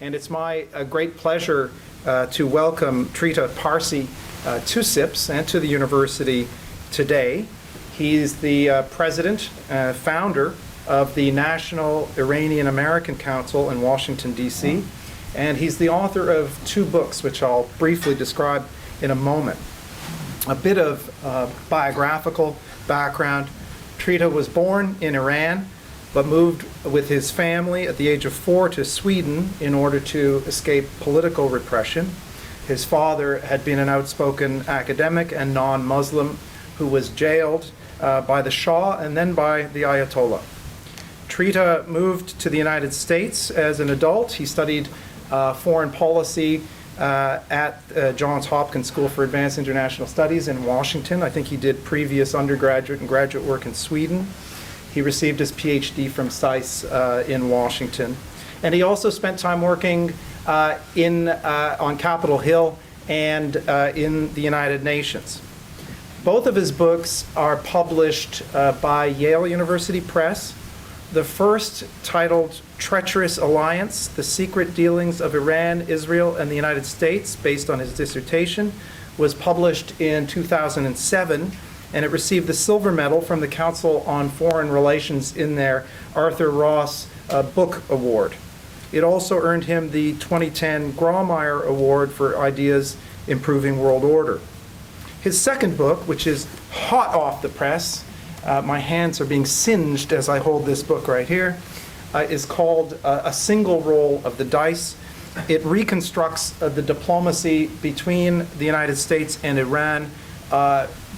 And it's my great pleasure to welcome Trita Parsi to CIPS and to the university today. He's the president, founder of the National Iranian American Council in Washington, D.C., and he's the author of 2 books, which I'll briefly describe in a moment. A bit of biographical background. Trita was born in Iran, but moved with his family at the age of 4 to Sweden in order to escape political repression. His father had been an outspoken academic and non-Muslim who was jailed by the Shah and then by the Ayatollah. Trita moved to the United States as an adult. He studied foreign policy at Johns Hopkins School for Advanced International Studies in Washington. I think he did previous undergraduate and graduate work in Sweden. He received his PhD from CIPS in Washington. And he also spent time working on Capitol Hill and in the United Nations. Both of his books are published by Yale University Press. The first, titled Treacherous Alliance, The Secret Dealings of Iran, Israel, and the United States, based on his dissertation, was published in 2007, and it received the Silver Medal from the Council on Foreign Relations in their Arthur Ross Book Award. It also earned him the 2010 Grawemeyer Award for Ideas Improving World Order. His second book, which is hot off the press, my hands are being singed as I hold this book right here, is called A Single Roll of the Dice. It reconstructs the diplomacy between the United States and Iran,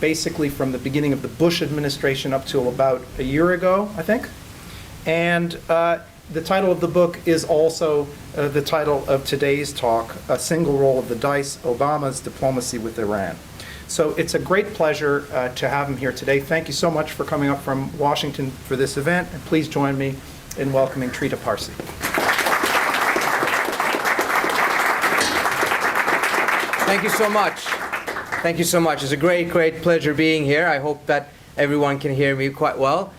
basically from the beginning of the Bush administration up till about a year ago, I think. And the title of the book is also the title of today's talk, A Single Roll of the Dice, Obama's Diplomacy with Iran. So it's a great pleasure to have him here today. Thank you so much for coming up from Washington for this event, and please join me in welcoming Trita Parsi. Thank you so much. Thank you so much. It's a great, great pleasure being here. I hope that everyone can hear me quite well.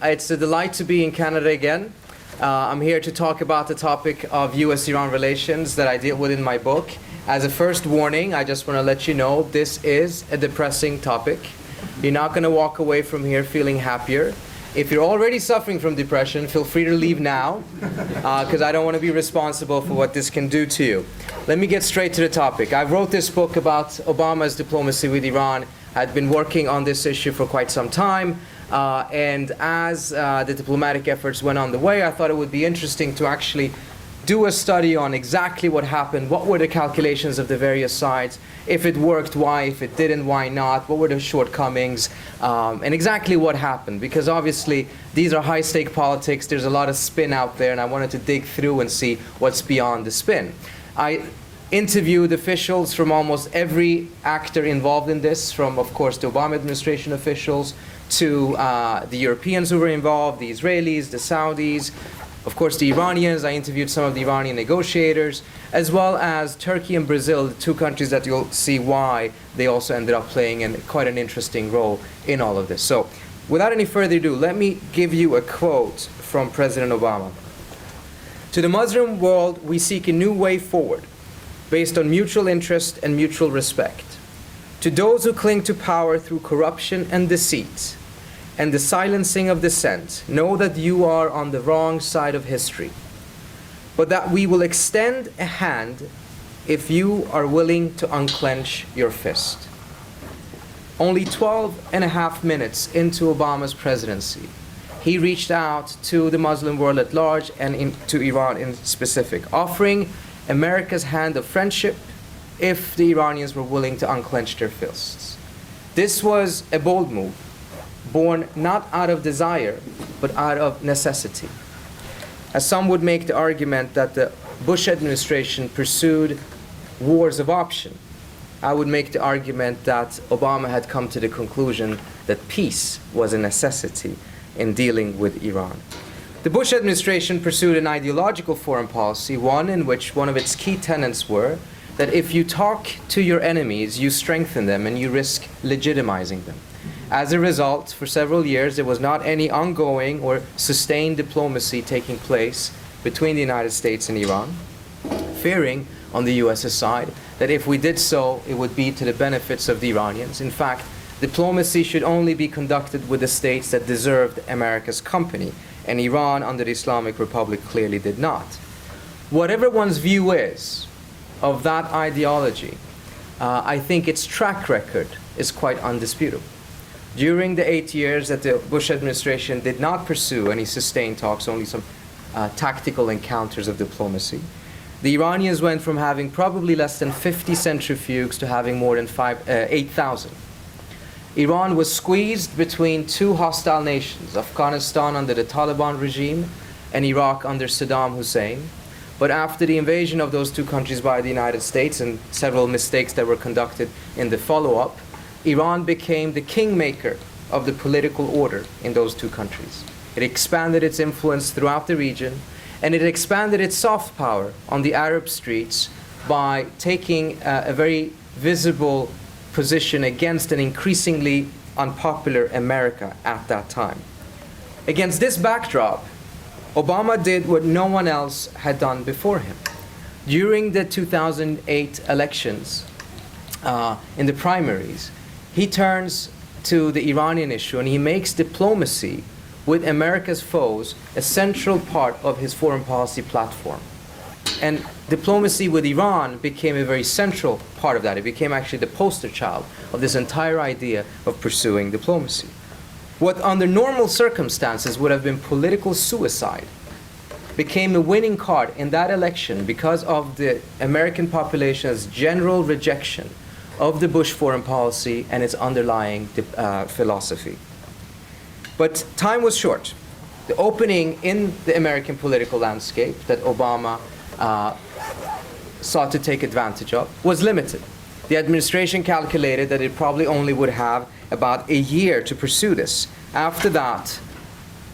It's a delight to be in Canada again. I'm here to talk about the topic of U.S.-Iran relations that I deal with in my book. As a first warning, I just want to let you know this is a depressing topic. You're not going to walk away from here feeling happier. If you're already suffering from depression, feel free to leave now, because I don't want to be responsible for what this can do to you. Let me get straight to the topic. I wrote this book about Obama's diplomacy with Iran. I'd been working on this issue for quite some time, and as the diplomatic efforts went on the way, I thought it would be interesting to actually do a study on exactly what happened, what were the calculations of the various sides, if it worked, why, if it didn't, why not, what were the shortcomings, and exactly what happened. Because obviously these are high-stake politics, there's a lot of spin out there, and I wanted to dig through and see what's beyond the spin. I interviewed officials from almost every actor involved in this, from, of course, the Obama administration officials to the Europeans who were involved, the Israelis, the Saudis, of course, the Iranians. I interviewed some of the Iranian negotiators, as well as Turkey and Brazil, the 2 countries that you'll see why they also ended up playing quite an interesting role in all of this. So, without any further ado, let me give you a quote from President Obama. "To the Muslim world, we seek a new way forward, based on mutual interest and mutual respect. To those who cling to power through corruption and deceit, and the silencing of dissent, know that you are on the wrong side of history, but that we will extend a hand if you are willing to unclench your fist." Only 12 and a half minutes into Obama's presidency, he reached out to the Muslim world at large and to Iran in specific, offering America's hand of friendship if the Iranians were willing to unclench their fists. This was a bold move, born not out of desire, but out of necessity. As some would make the argument that the Bush administration pursued wars of option, I would make the argument that Obama had come to the conclusion that peace was a necessity in dealing with Iran. The Bush administration pursued an ideological foreign policy, one in which one of its key tenets were that if you talk to your enemies, you strengthen them and you risk legitimizing them. As a result, for several years, there was not any ongoing or sustained diplomacy taking place between the United States and Iran. fearing on the US's side that if we did so, it would be to the benefits of the Iranians. In fact, diplomacy should only be conducted with the states that deserved America's company, and Iran under the Islamic Republic clearly did not. Whatever one's view is of that ideology, I think its track record is quite undisputable. During the 8 years that the Bush administration did not pursue any sustained talks, only some tactical encounters of diplomacy, the Iranians went from having probably less than 50 centrifuges to having more than 8,000. Iran was squeezed between two hostile nations, Afghanistan under the Taliban regime and Iraq under Saddam Hussein. But after the invasion of those two countries by the United States and several mistakes that were conducted in the follow-up, Iran became the kingmaker of the political order in those two countries. It expanded its influence throughout the region, and it expanded its soft power on the Arab streets by taking a very visible position against an increasingly unpopular America at that time. Against this backdrop, Obama did what no one else had done before him. During the 2008 elections, in the primaries, he turns to the Iranian issue and he makes diplomacy with America's foes a central part of his foreign policy platform. And diplomacy with Iran became a very central part of that. It became actually the poster child of this entire idea of pursuing diplomacy. What under normal circumstances would have been political suicide became a winning card in that election because of the American population's general rejection of the Bush foreign policy and its underlying philosophy. But time was short. The opening in the American political landscape that Obama sought to take advantage of was limited. The administration calculated that it probably only would have about a year to pursue this. After that,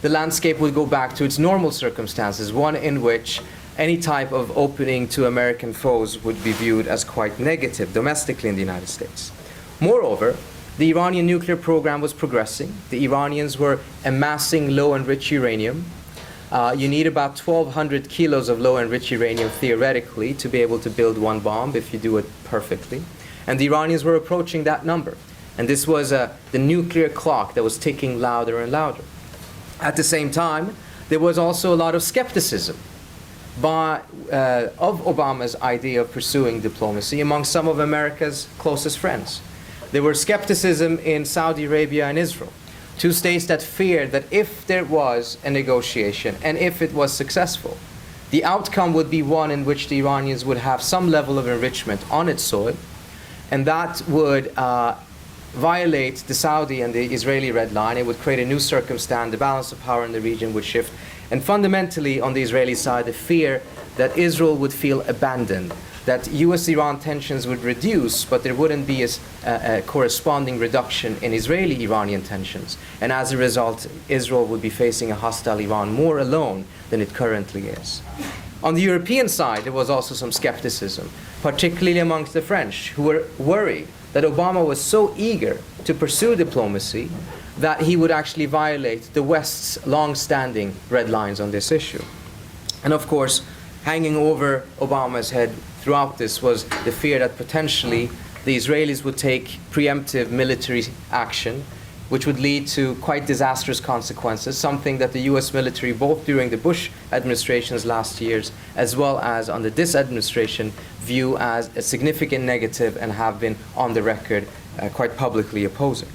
the landscape would go back to its normal circumstances, one in which any type of opening to American foes would be viewed as quite negative domestically in the United States. Moreover, the Iranian nuclear program was progressing. The Iranians were amassing low-enriched uranium. You need about 1,200 kilos of low-enriched uranium theoretically to be able to build one bomb if you do it perfectly. And the Iranians were approaching that number. And this was the nuclear clock that was ticking louder and louder. At the same time, there was also a lot of skepticism of Obama's idea of pursuing diplomacy among some of America's closest friends. There was skepticism in Saudi Arabia and Israel, two states that feared that if there was a negotiation and if it was successful, the outcome would be one in which the Iranians would have some level of enrichment on its soil, and that would violate the Saudi and the Israeli red line. It would create a new circumstance. The balance of power in the region would shift. And fundamentally, on the Israeli side, the fear that Israel would feel abandoned, that US-Iran tensions would reduce, but there wouldn't be a corresponding reduction in Israeli-Iranian tensions. And as a result, Israel would be facing a hostile Iran more alone than it currently is. On the European side, there was also some skepticism, particularly amongst the French, who were worried that Obama was so eager to pursue diplomacy that he would actually violate the West's long-standing red lines on this issue. And of course, hanging over Obama's head throughout this was the fear that potentially the Israelis would take preemptive military action, which would lead to quite disastrous consequences, something that the US military, both during the Bush administration's last years as well as under this administration, view as a significant negative and have been on the record quite publicly opposing.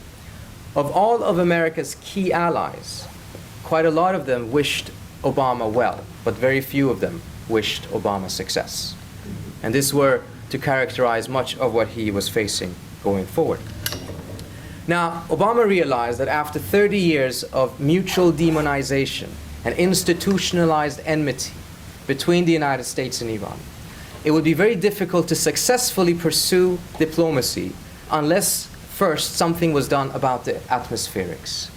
Of all of America's key allies, quite a lot of them wished Obama well, but very few of them wished Obama success. And this were to characterize much of what he was facing going forward. Now, Obama realized that after 30 years of mutual demonization and institutionalized enmity between the United States and Iran, it would be very difficult to successfully pursue diplomacy unless first something was done about the atmospherics.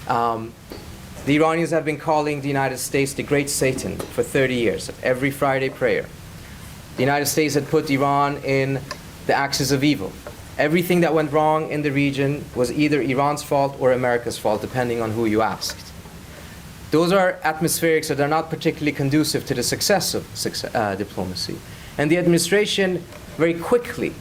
The Iranians have been calling the United States the Great Satan for 30 years, at every Friday prayer. The United States had put Iran in the axis of evil. Everything that went wrong in the region was either Iran's fault or America's fault, depending on who you asked. Those are atmospherics that are not particularly conducive to the success of diplomacy. And the administration very quickly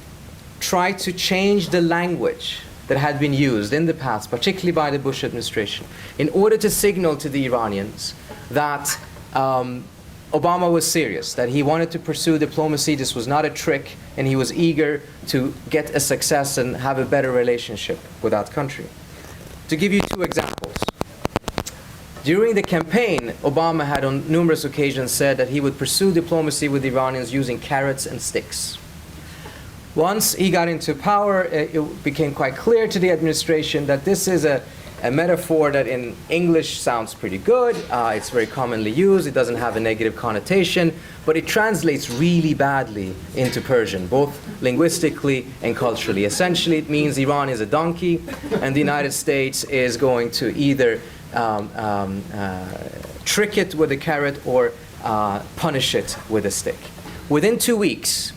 tried to change the language that had been used in the past, particularly by the Bush administration, in order to signal to the Iranians that Obama was serious, that he wanted to pursue diplomacy, this was not a trick, and he was eager to get a success and have a better relationship with that country. To give you two examples. During the campaign, Obama had on numerous occasions said that he would pursue diplomacy with the Iranians using carrots and sticks. Once he got into power, it became quite clear to the administration that this is a metaphor that in English sounds pretty good. It's very commonly used. It doesn't have a negative connotation, but it translates really badly into Persian, both linguistically and culturally. Essentially, it means Iran is a donkey, and the United States is going to either trick it with a carrot or punish it with a stick. Within 2 weeks,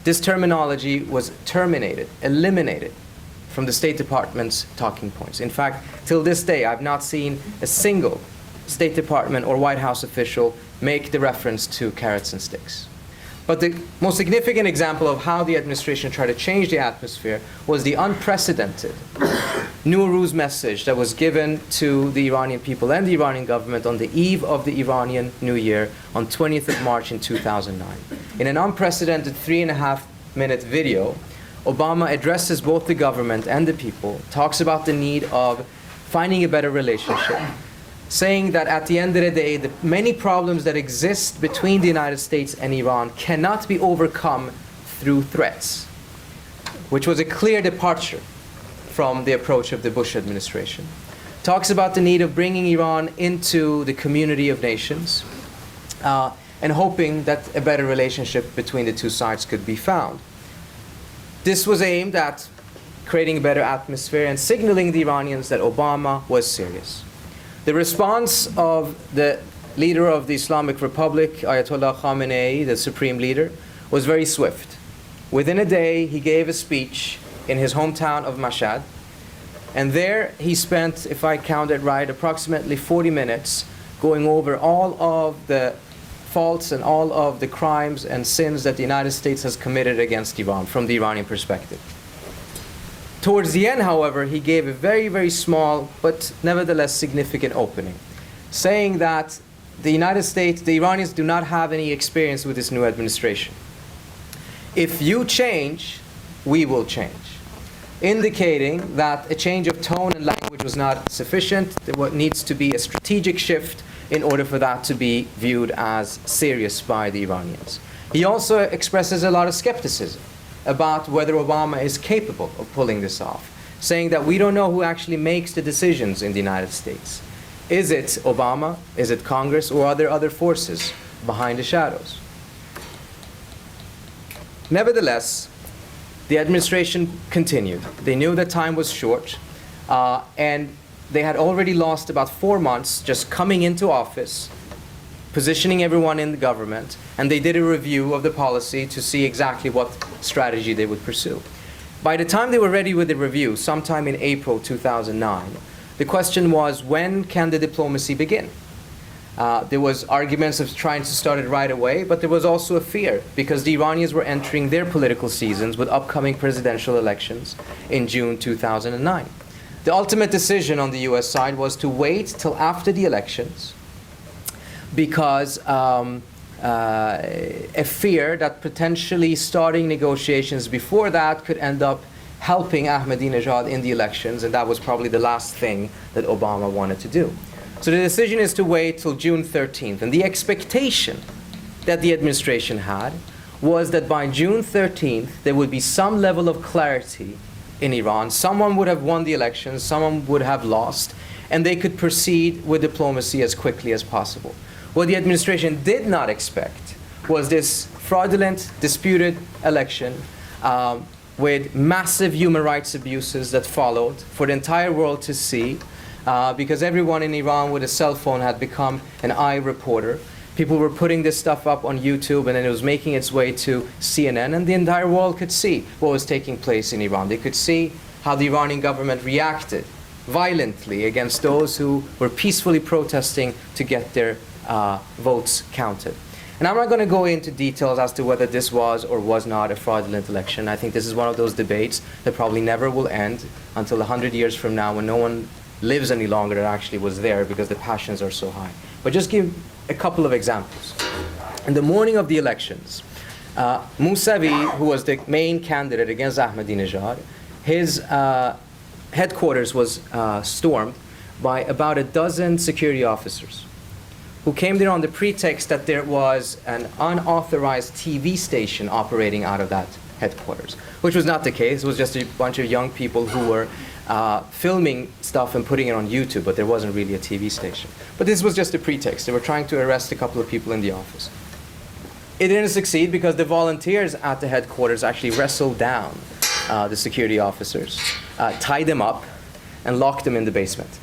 this terminology was terminated, eliminated from the State Department's talking points. In fact, till this day, I've not seen a single State Department or White House official make the reference to carrots and sticks. But the most significant example of how the administration tried to change the atmosphere was the unprecedented Nowruz message that was given to the Iranian people and the Iranian government on the eve of the Iranian New Year on 20th of March in 2009. In an unprecedented 3.5-minute video, Obama addresses both the government and the people, talks about the need of finding a better relationship, saying that at the end of the day, the many problems that exist between the United States and Iran cannot be overcome through threats, which was a clear departure from the approach of the Bush administration. Talks about the need of bringing Iran into the community of nations and hoping that a better relationship between the two sides could be found. This was aimed at creating a better atmosphere and signaling the Iranians that Obama was serious. The response of the leader of the Islamic Republic, Ayatollah Khamenei, the supreme leader, was very swift. Within a day, he gave a speech in his hometown of Mashhad, and there he spent, if I counted right, approximately 40 minutes going over all of the faults and all of the crimes and sins that the United States has committed against Iran from the Iranian perspective. Towards the end, however, he gave a very, very small but nevertheless significant opening, saying that the United States, the Iranians do not have any experience with this new administration. If you change, we will change, indicating that a change of tone and language was not sufficient. There needs to be a strategic shift in order for that to be viewed as serious by the Iranians. He also expresses a lot of skepticism about whether Obama is capable of pulling this off, saying that we don't know who actually makes the decisions in the United States. Is it Obama? Is it Congress? Or are there other forces behind the shadows? Nevertheless, the administration continued. They knew that time was short, and they had already lost about 4 months just coming into office, positioning everyone in the government, and they did a review of the policy to see exactly what strategy they would pursue. By the time they were ready with the review, sometime in April 2009, the question was, when can the diplomacy begin? There was arguments of trying to start it right away, but there was also a fear because the Iranians were entering their political seasons with upcoming presidential elections in June 2009. The ultimate decision on the US side was to wait till after the elections because a fear that potentially starting negotiations before that could end up helping Ahmadinejad in the elections, and that was probably the last thing that Obama wanted to do. So the decision is to wait till June 13th, and the expectation that the administration had was that by June 13th there would be some level of clarity in Iran. Someone would have won the elections, someone would have lost, and they could proceed with diplomacy as quickly as possible. What the administration did not expect was this fraudulent, disputed election with massive human rights abuses that followed for the entire world to see, because everyone in Iran with a cell phone had become an eye reporter. People were putting this stuff up on YouTube, and then it was making its way to CNN, and the entire world could see what was taking place in Iran. They could see how the Iranian government reacted violently against those who were peacefully protesting to get their votes counted. And I'm not going to go into details as to whether this was or was not a fraudulent election. I think this is one of those debates that probably never will end until 100 years from now, when no one lives any longer that actually was there, because the passions are so high. But just give a couple of examples. In the morning of the elections, Mousavi, who was the main candidate against Ahmadinejad, his headquarters was stormed by about a dozen security officers who came there on the pretext that there was an unauthorized TV station operating out of that headquarters, which was not the case. It was just a bunch of young people who were filming stuff and putting it on YouTube, but there wasn't really a TV station. But this was just a pretext. They were trying to arrest a couple of people in the office. It didn't succeed because the volunteers at the headquarters actually wrestled down the security officers, tied them up, and locked them in the basement.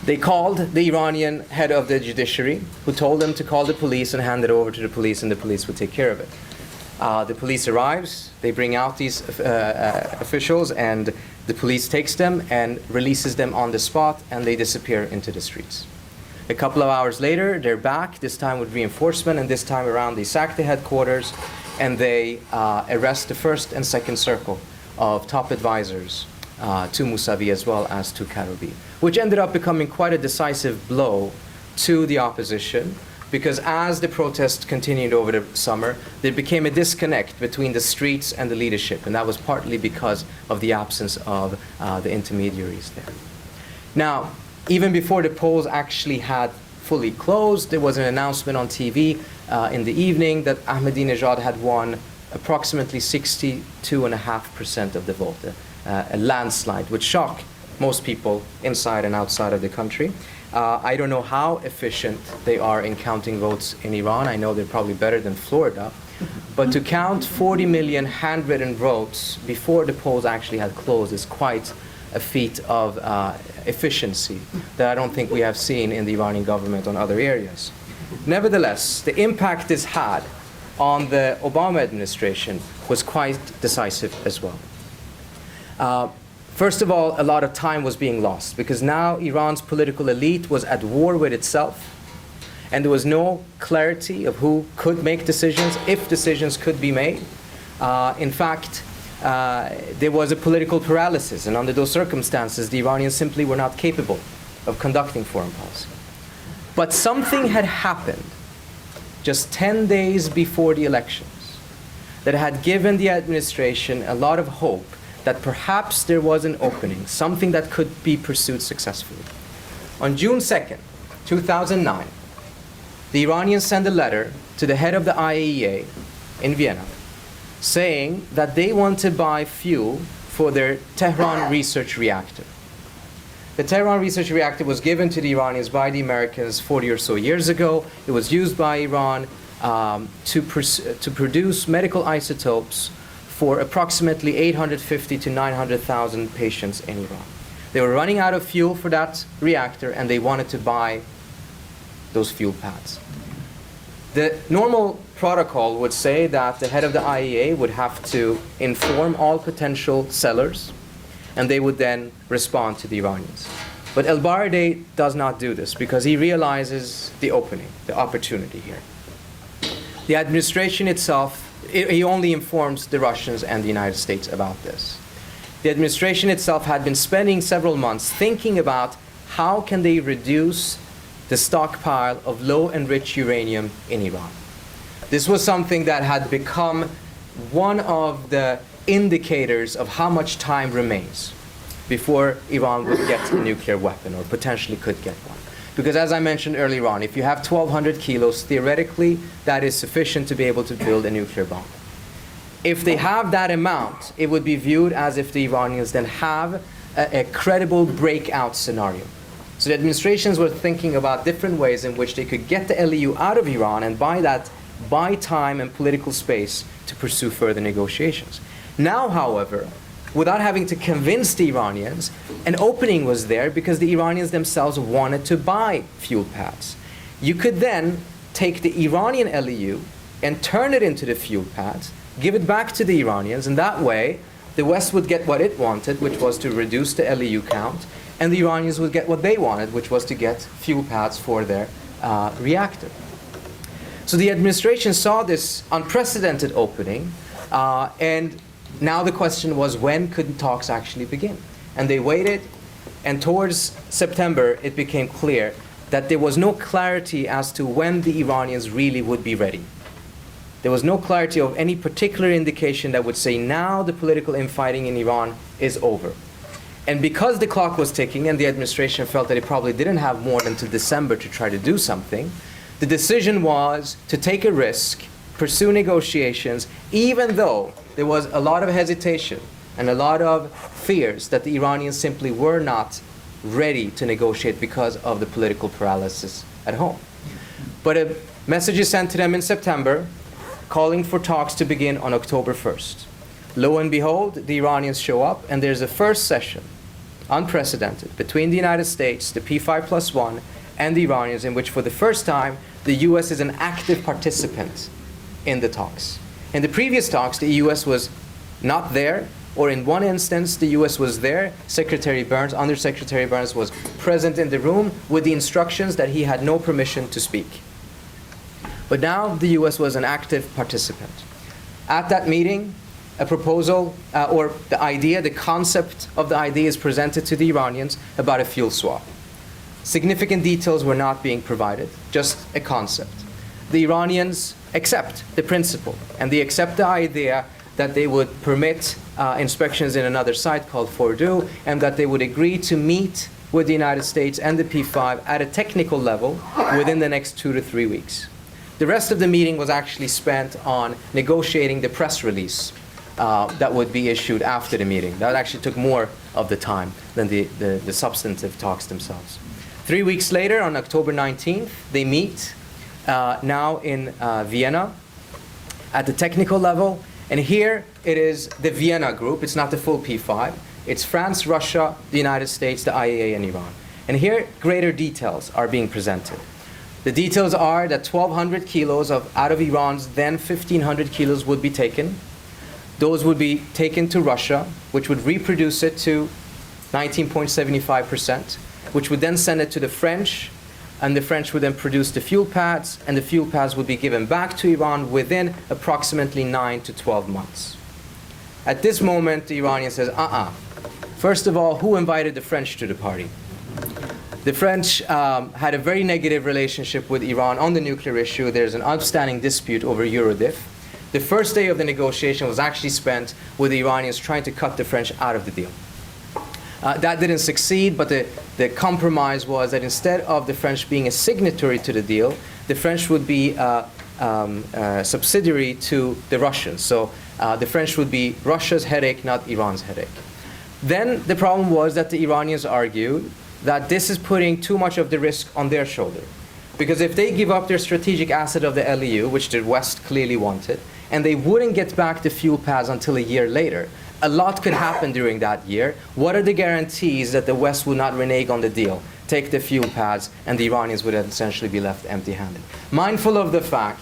They called the Iranian head of the judiciary, who told them to call the police and hand it over to the police, and the police would take care of it. The police arrives, they bring out these officials, and the police takes them and releases them on the spot, and they disappear into the streets. A couple of hours later, they're back, this time with reinforcement, and this time around they sack the headquarters, and they arrest the first and second circle of top advisors to Mousavi as well as to Karoubi, which ended up becoming quite a decisive blow to the opposition, because as the protests continued over the summer, there became a disconnect between the streets and the leadership, and that was partly because of the absence of the intermediaries there. Now, even before the polls actually had fully closed, there was an announcement on TV in the evening that Ahmadinejad had won approximately 62.5% of the vote, a landslide, which shocked most people inside and outside of the country. I don't know how efficient they are in counting votes in Iran. I know they're probably better than Florida. But to count 40 million handwritten votes before the polls actually had closed is quite a feat of efficiency that I don't think we have seen in the Iranian government on other areas. Nevertheless, the impact this had on the Obama administration was quite decisive as well. First of all, a lot of time was being lost, because now Iran's political elite was at war with itself, and there was no clarity of who could make decisions, if decisions could be made. In fact, there was a political paralysis, and under those circumstances, the Iranians simply were not capable of conducting foreign policy. But something had happened just 10 days before the elections that had given the administration a lot of hope that perhaps there was an opening, something that could be pursued successfully. On June 2nd, 2009, the Iranians sent a letter to the head of the IAEA in Vienna saying that they want to buy fuel for their Tehran research reactor. The Tehran research reactor was given to the Iranians by the Americans 40 or so years ago. It was used by Iran to produce medical isotopes for approximately 850 to 900,000 patients in Iran. They were running out of fuel for that reactor, and they wanted to buy those fuel pads. The normal protocol would say that the head of the IAEA would have to inform all potential sellers, and they would then respond to the Iranians. But El-Baradei does not do this, because he realizes the opening, the opportunity here. The administration itself, he only informs the Russians and the United States about this. The administration itself had been spending several months thinking about how can they reduce the stockpile of low-enriched uranium in Iran. This was something that had become one of the indicators of how much time remains before Iran would get a nuclear weapon, or potentially could get one. Because as I mentioned earlier on, if you have 1,200 kilos, theoretically, that is sufficient to be able to build a nuclear bomb. If they have that amount, it would be viewed as if the Iranians then have a credible breakout scenario. So the administrations were thinking about different ways in which they could get the LEU out of Iran, and by that, buy time and political space to pursue further negotiations. Now, however, without having to convince the Iranians, an opening was there, because the Iranians themselves wanted to buy fuel pads. You could then take the Iranian LEU and turn it into the fuel pads, give it back to the Iranians, and that way the West would get what it wanted, which was to reduce the LEU count, and the Iranians would get what they wanted, which was to get fuel pads for their reactor. So the administration saw this unprecedented opening, and now the question was, when could talks actually begin? And they waited, and towards September, it became clear that there was no clarity as to when the Iranians really would be ready. There was no clarity of any particular indication that would say, now the political infighting in Iran is over. And because the clock was ticking and the administration felt that it probably didn't have more than till December to try to do something, the decision was to take a risk, pursue negotiations, even though there was a lot of hesitation and a lot of fears that the Iranians simply were not ready to negotiate because of the political paralysis at home. But a message is sent to them in September, calling for talks to begin on October 1st. Lo and behold, the Iranians show up, and there's a first session, unprecedented, between the United States, the P5+1, and the Iranians, in which for the first time, the US is an active participant in the talks. In the previous talks, the US was not there, or in one instance, the US was there. Secretary Burns, Undersecretary Burns, was present in the room with the instructions that he had no permission to speak. But now the US was an active participant. At that meeting, a proposal, or the idea, the concept of the idea is presented to the Iranians about a fuel swap. Significant details were not being provided, just a concept. The Iranians accept the principle, and they accept the idea that they would permit inspections in another site called Fordow, and that they would agree to meet with the United States and the P5 at a technical level within the next 2 to 3 weeks. The rest of the meeting was actually spent on negotiating the press release that would be issued after the meeting. That actually took more of the time than the substantive talks themselves. 3 weeks later, on October 19th, they meet now in Vienna at the technical level. And here it is the Vienna group. It's not the full P5. It's France, Russia, the United States, the IAEA, and Iran. And here, greater details are being presented. The details are that 1,200 kilos out of Iran's then 1,500 kilos would be taken. Those would be taken to Russia, which would reproduce it to 19.75%, which would then send it to the French, and the French would then produce the fuel pads, and the fuel pads would be given back to Iran within approximately 9 to 12 months. At this moment, the Iranian says, First of all, who invited the French to the party? The French had a very negative relationship with Iran on the nuclear issue. There's an outstanding dispute over Eurodif. The first day of the negotiation was actually spent with the Iranians trying to cut the French out of the deal. That didn't succeed, but the compromise was that instead of the French being a signatory to the deal, the French would be a subsidiary to the Russians. So the French would be Russia's headache, not Iran's headache. Then the problem was that the Iranians argued that this is putting too much of the risk on their shoulder. Because if they give up their strategic asset of the LEU, which the West clearly wanted, and they wouldn't get back the fuel pads until a year later, a lot could happen during that year. What are the guarantees that the West will not renege on the deal, take the fuel pads, and the Iranians would essentially be left empty-handed? Mindful of the fact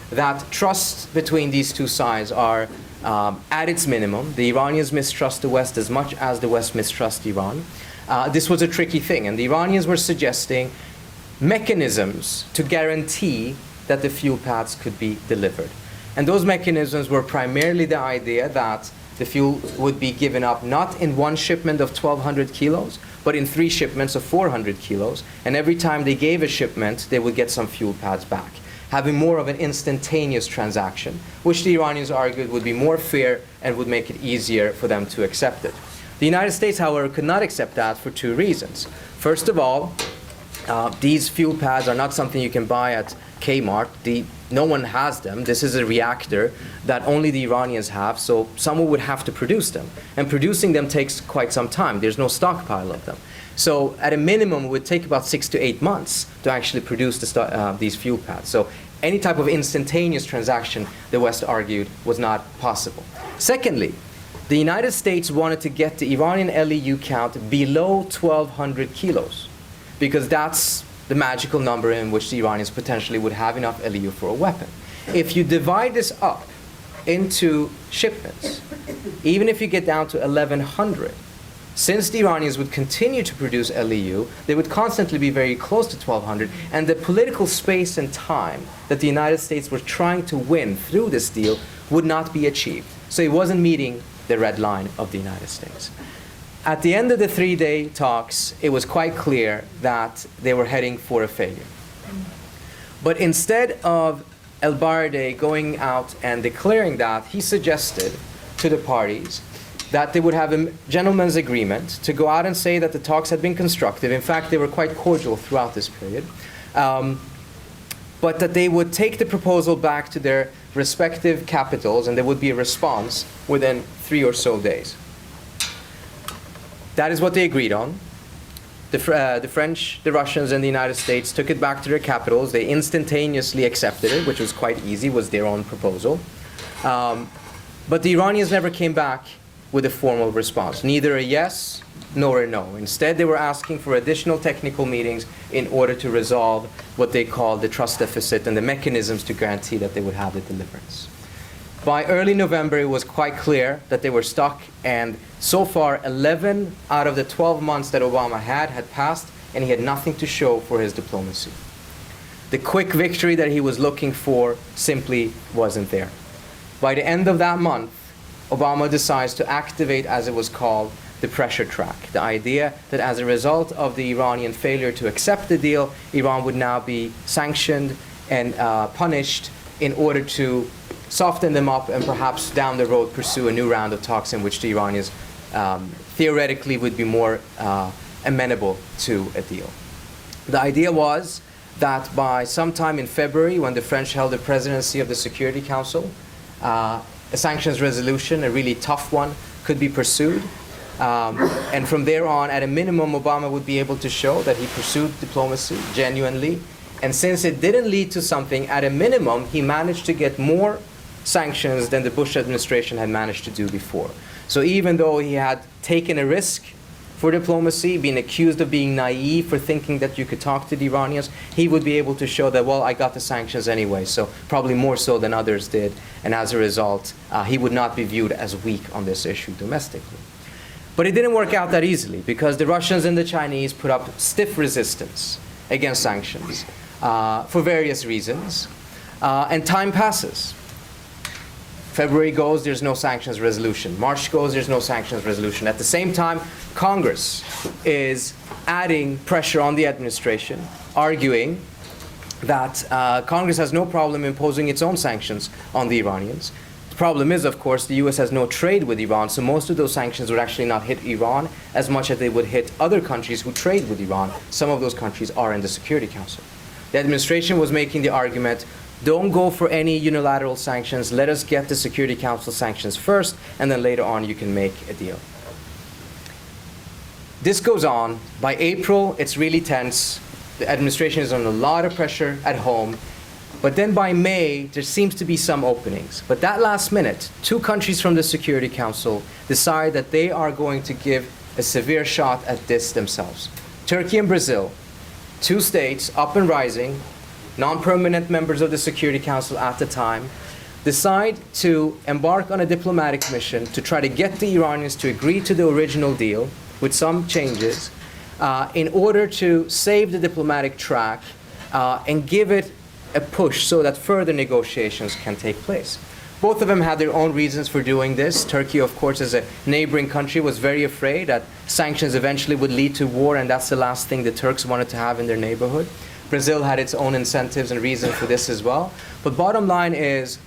that trust between these two sides are at its minimum. The Iranians mistrust the West as much as the West mistrusts Iran. This was a tricky thing, and the Iranians were suggesting mechanisms to guarantee that the fuel pads could be delivered. And those mechanisms were primarily the idea that the fuel would be given up not in one shipment of 1,200 kilos, but in 3 shipments of 400 kilos. And every time they gave a shipment, they would get some fuel pads back, having more of an instantaneous transaction, which the Iranians argued would be more fair and would make it easier for them to accept it. The United States, however, could not accept that for 2 reasons. First of all, these fuel pads are not something you can buy at Kmart. No one has them. This is a reactor that only the Iranians have, so someone would have to produce them. And producing them takes quite some time. There's no stockpile of them. So at a minimum, it would take about 6 to 8 months to actually produce these fuel pads. So any type of instantaneous transaction, the West argued, was not possible. Secondly, the United States wanted to get the Iranian LEU count below 1,200 kilos, because that's the magical number in which the Iranians potentially would have enough LEU for a weapon. If you divide this up into shipments, even if you get down to 1,100, since the Iranians would continue to produce LEU, they would constantly be very close to 1,200, and the political space and time that the United States were trying to win through this deal would not be achieved. So it wasn't meeting the red line of the United States. At the end of the 3-day talks, it was quite clear that they were heading for a failure. But instead of El-Baradei going out and declaring that, he suggested to the parties that they would have a gentleman's agreement to go out and say that the talks had been constructive. In fact, they were quite cordial throughout this period. But that they would take the proposal back to their respective capitals and there would be a response within 3 or so days. That is what they agreed on. The French, the Russians, and the United States took it back to their capitals. They instantaneously accepted it, which was quite easy, was their own proposal. But the Iranians never came back with a formal response, neither a yes nor a no. Instead, they were asking for additional technical meetings in order to resolve what they called the trust deficit and the mechanisms to guarantee that they would have the deliverance. By early November, it was quite clear that they were stuck, and so far, 11 out of the 12 months that Obama had passed, and he had nothing to show for his diplomacy. The quick victory that he was looking for simply wasn't there. By the end of that month, Obama decides to activate, as it was called, the pressure track. The idea that as a result of the Iranian failure to accept the deal, Iran would now be sanctioned and punished in order to soften them up and perhaps down the road pursue a new round of talks in which the Iranians theoretically would be more amenable to a deal. The idea was that by sometime in February, when the French held the presidency of the Security Council, a sanctions resolution, a really tough one, could be pursued. And from there on, at a minimum, Obama would be able to show that he pursued diplomacy genuinely. And since it didn't lead to something, at a minimum, he managed to get more sanctions than the Bush administration had managed to do before. So even though he had taken a risk for diplomacy, being accused of being naive for thinking that you could talk to the Iranians, he would be able to show that, well, I got the sanctions anyway, so probably more so than others did. And as a result, he would not be viewed as weak on this issue domestically. But it didn't work out that easily, because the Russians and the Chinese put up stiff resistance against sanctions for various reasons. And time passes. February goes, there's no sanctions resolution. March goes, there's no sanctions resolution. At the same time, Congress is adding pressure on the administration, arguing that Congress has no problem imposing its own sanctions on the Iranians. The problem is, of course, the U.S. has no trade with Iran, so most of those sanctions would actually not hit Iran as much as they would hit other countries who trade with Iran. Some of those countries are in the Security Council. The administration was making the argument, don't go for any unilateral sanctions. Let us get the Security Council sanctions first, and then later on you can make a deal. This goes on. By April, it's really tense. The administration is under a lot of pressure at home. But then by May, there seems to be some openings. But that last minute, 2 countries from the Security Council decide that they are going to give a severe shot at this themselves. Turkey and Brazil, 2 states up and rising, non-permanent members of the Security Council at the time, decide to embark on a diplomatic mission to try to get the Iranians to agree to the original deal with some changes in order to save the diplomatic track and give it a push so that further negotiations can take place. Both of them had their own reasons for doing this. Turkey, of course, as a neighboring country, was very afraid that sanctions eventually would lead to war, and that's the last thing the Turks wanted to have in their neighborhood. Brazil had its own incentives and reasons for this as well. But bottom line is,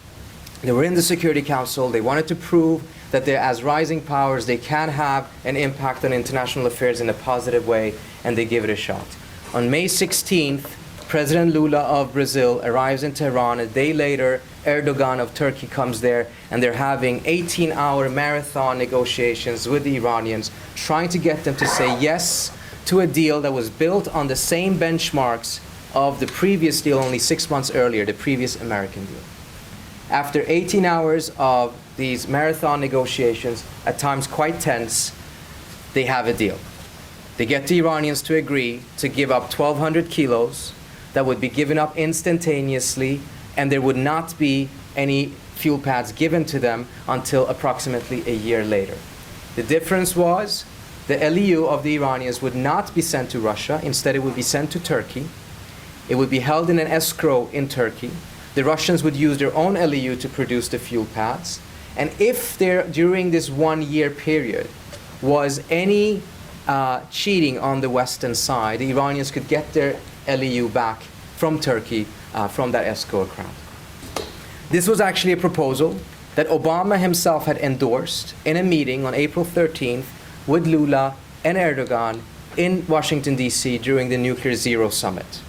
they were in the Security Council. They wanted to prove that they're, as rising powers, they can have an impact on international affairs in a positive way, and they give it a shot. On May 16th, President Lula of Brazil arrives in Tehran. A day later, Erdogan of Turkey comes there, and they're having 18-hour marathon negotiations with the Iranians, trying to get them to say yes to a deal that was built on the same benchmarks of the previous deal only 6 months earlier, the previous American deal. After 18 hours of these marathon negotiations, at times quite tense, they have a deal. They get the Iranians to agree to give up 1,200 kilos that would be given up instantaneously, and there would not be any fuel pads given to them until approximately a year later. The difference was the LEU of the Iranians would not be sent to Russia. Instead, it would be sent to Turkey. It would be held in an escrow in Turkey. The Russians would use their own LEU to produce the fuel pads. And if there, during this 1 year period, was any cheating on the Western side, the Iranians could get their LEU back from Turkey, from that escrow account. This was actually a proposal that Obama himself had endorsed in a meeting on April 13th with Lula and Erdogan in Washington, D.C. during the Nuclear Zero Summit.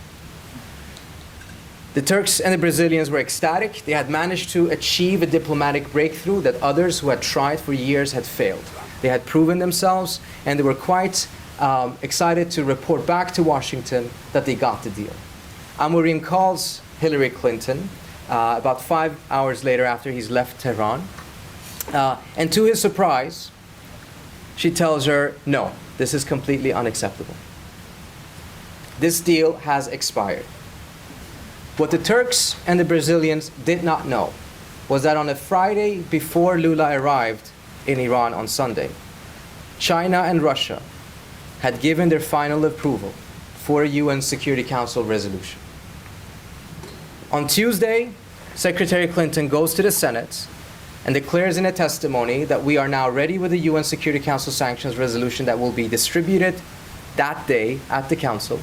The Turks and the Brazilians were ecstatic. They had managed to achieve a diplomatic breakthrough that others who had tried for years had failed. They had proven themselves, and they were quite excited to report back to Washington that they got the deal. Amorim calls Hillary Clinton about 5 hours later after he's left Tehran. And to his surprise, she tells her, no, this is completely unacceptable. This deal has expired. What the Turks and the Brazilians did not know was that on a Friday before Lula arrived in Iran on Sunday, China and Russia had given their final approval for a UN Security Council resolution. On Tuesday, Secretary Clinton goes to the Senate and declares in a testimony that we are now ready with the UN Security Council sanctions resolution that will be distributed that day at the Council.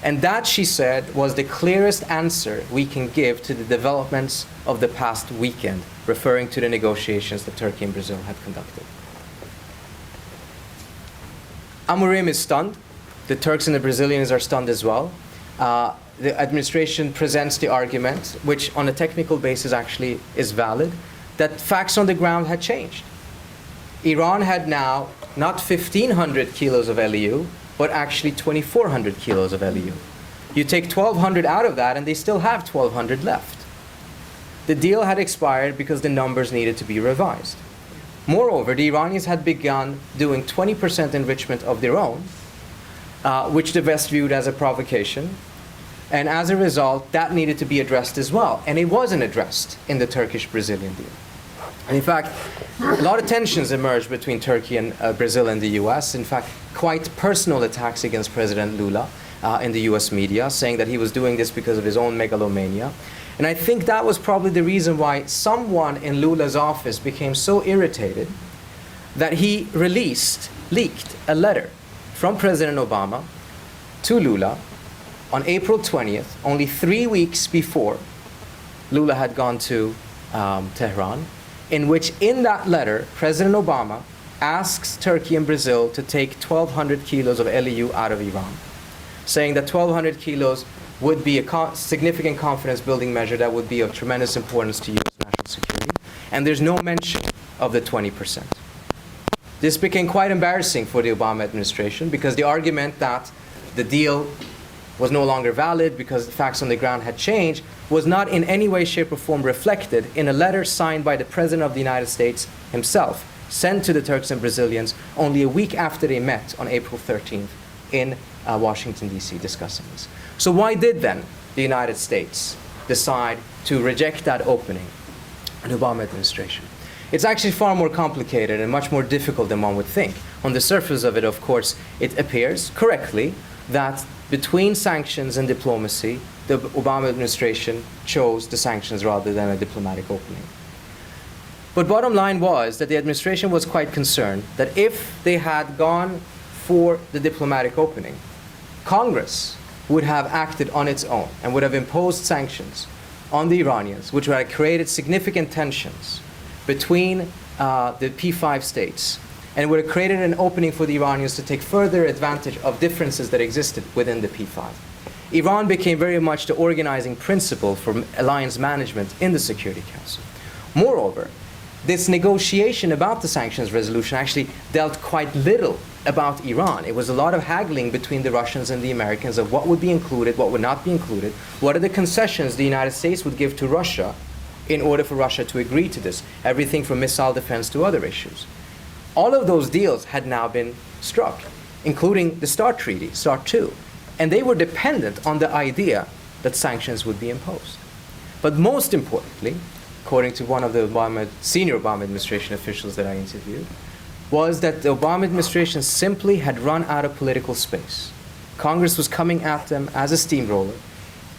And that, she said, was the clearest answer we can give to the developments of the past weekend, referring to the negotiations that Turkey and Brazil had conducted. Amorim is stunned. The Turks and the Brazilians are stunned as well. The administration presents the argument, which on a technical basis actually is valid, that facts on the ground had changed. Iran had now not 1,500 kilos of LEU, but actually 2,400 kilos of LEU. You take 1,200 out of that, and they still have 1,200 left. The deal had expired because the numbers needed to be revised. Moreover, the Iranians had begun doing 20% enrichment of their own, which the West viewed as a provocation. And as a result, that needed to be addressed as well. And it wasn't addressed in the Turkish-Brazilian deal. And in fact, a lot of tensions emerged between Turkey and Brazil and the US. In fact, quite personal attacks against President Lula in the US media, saying that he was doing this because of his own megalomania. And I think that was probably the reason why someone in Lula's office became so irritated that he leaked a letter from President Obama to Lula on April 20th, only 3 weeks before Lula had gone to Tehran, in which in that letter, President Obama asks Turkey and Brazil to take 1,200 kilos of LEU out of Iran, saying that 1,200 kilos would be a significant confidence-building measure that would be of tremendous importance to U.S. national security. And there's no mention of the 20%. This became quite embarrassing for the Obama administration because the argument that the deal was no longer valid because the facts on the ground had changed was not in any way, shape, or form reflected in a letter signed by the President of the United States himself, sent to the Turks and Brazilians only a week after they met on April 13th in Washington, D.C. discussing this. So why did then the United States decide to reject that opening in the Obama administration? It's actually far more complicated and much more difficult than one would think. On the surface of it, of course, it appears correctly that between sanctions and diplomacy, the Obama administration chose the sanctions rather than a diplomatic opening. But bottom line was that the administration was quite concerned that if they had gone for the diplomatic opening, Congress would have acted on its own and would have imposed sanctions on the Iranians, which would have created significant tensions between the P5 states, and would have created an opening for the Iranians to take further advantage of differences that existed within the P5. Iran became very much the organizing principle for alliance management in the Security Council. Moreover, this negotiation about the sanctions resolution actually dealt quite little about Iran. It was a lot of haggling between the Russians and the Americans of what would be included, what would not be included, what are the concessions the United States would give to Russia in order for Russia to agree to this, everything from missile defense to other issues. All of those deals had now been struck, including the START Treaty, START 2, and they were dependent on the idea that sanctions would be imposed. But most importantly, according to one of the senior Obama administration officials that I interviewed, was that the Obama administration simply had run out of political space. Congress was coming at them as a steamroller,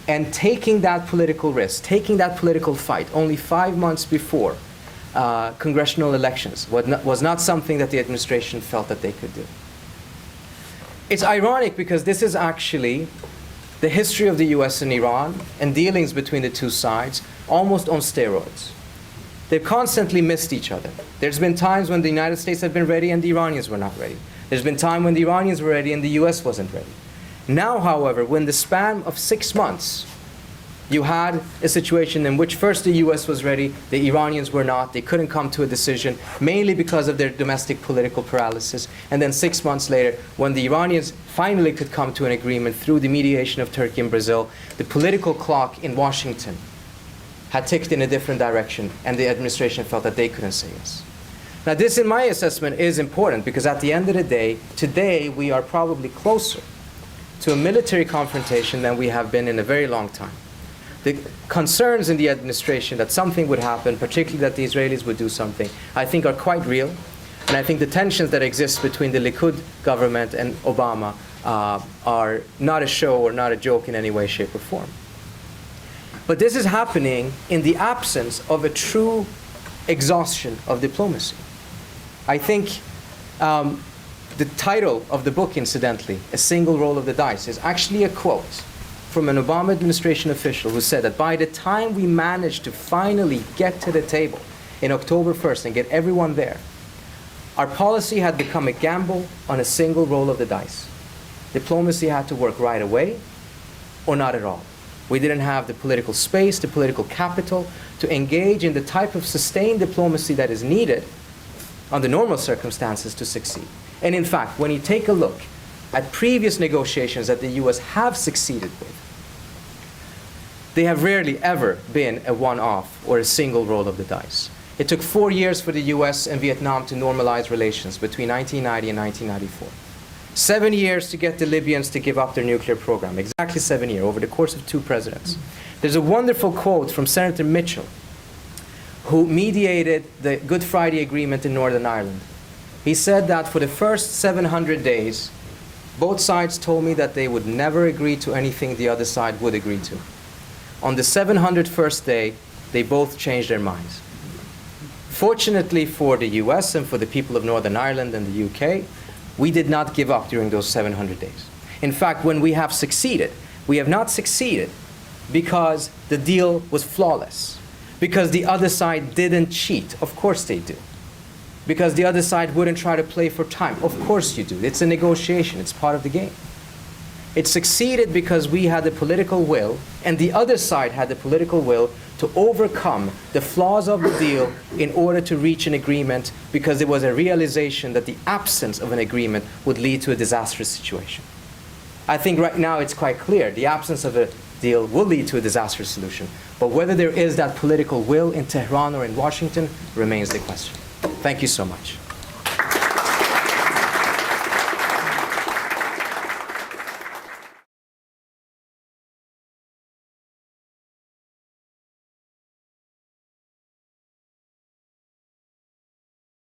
and taking that political risk, taking that political fight only 5 months before congressional elections was not something that the administration felt that they could do. It's ironic because this is actually the history of the US and Iran and dealings between the two sides almost on steroids. They've constantly missed each other. There's been times when the United States have been ready and the Iranians were not ready. There's been time when the Iranians were ready and the US wasn't ready. Now, however, when the span of 6 months, you had a situation in which first the US was ready, the Iranians were not, they couldn't come to a decision, mainly because of their domestic political paralysis. And then 6 months later, when the Iranians finally could come to an agreement through the mediation of Turkey and Brazil, the political clock in Washington had ticked in a different direction, and the administration felt that they couldn't say yes. Now, this, in my assessment, is important because at the end of the day, today we are probably closer to a military confrontation than we have been in a very long time. The concerns in the administration that something would happen, particularly that the Israelis would do something, I think are quite real. And I think the tensions that exist between the Likud government and Obama are not a show or not a joke in any way, shape, or form. But this is happening in the absence of a true exhaustion of diplomacy. I think the title of the book, incidentally, A Single Roll of the Dice, is actually a quote from an Obama administration official who said that by the time we managed to finally get to the table in October 1st and get everyone there, our policy had become a gamble on a single roll of the dice. Diplomacy had to work right away or not at all. We didn't have the political space, the political capital to engage in the type of sustained diplomacy that is needed under normal circumstances to succeed. And in fact, when you take a look at previous negotiations that the US have succeeded with, they have rarely ever been a one-off or a single roll of the dice. It took 4 years for the US and Vietnam to normalize relations between 1990 and 1994. 7 years to get the Libyans to give up their nuclear program, exactly 7 years, over the course of 2 presidents. There's a wonderful quote from Senator Mitchell, who mediated the Good Friday Agreement in Northern Ireland. He said that for the first 700 days, both sides told me that they would never agree to anything the other side would agree to. On the 701st day, they both changed their minds. Fortunately for the US and for the people of Northern Ireland and the UK, we did not give up during those 700 days. In fact, when we have succeeded, we have not succeeded because the deal was flawless, because the other side didn't cheat. Of course they do. Because the other side wouldn't try to play for time. Of course you do. It's a negotiation. It's part of the game. It succeeded because we had the political will, and the other side had the political will to overcome the flaws of the deal in order to reach an agreement, because there was a realization that the absence of an agreement would lead to a disastrous situation. I think right now it's quite clear. The absence of a deal will lead to a disastrous solution. But whether there is that political will in Tehran or in Washington remains the question. Thank you so much.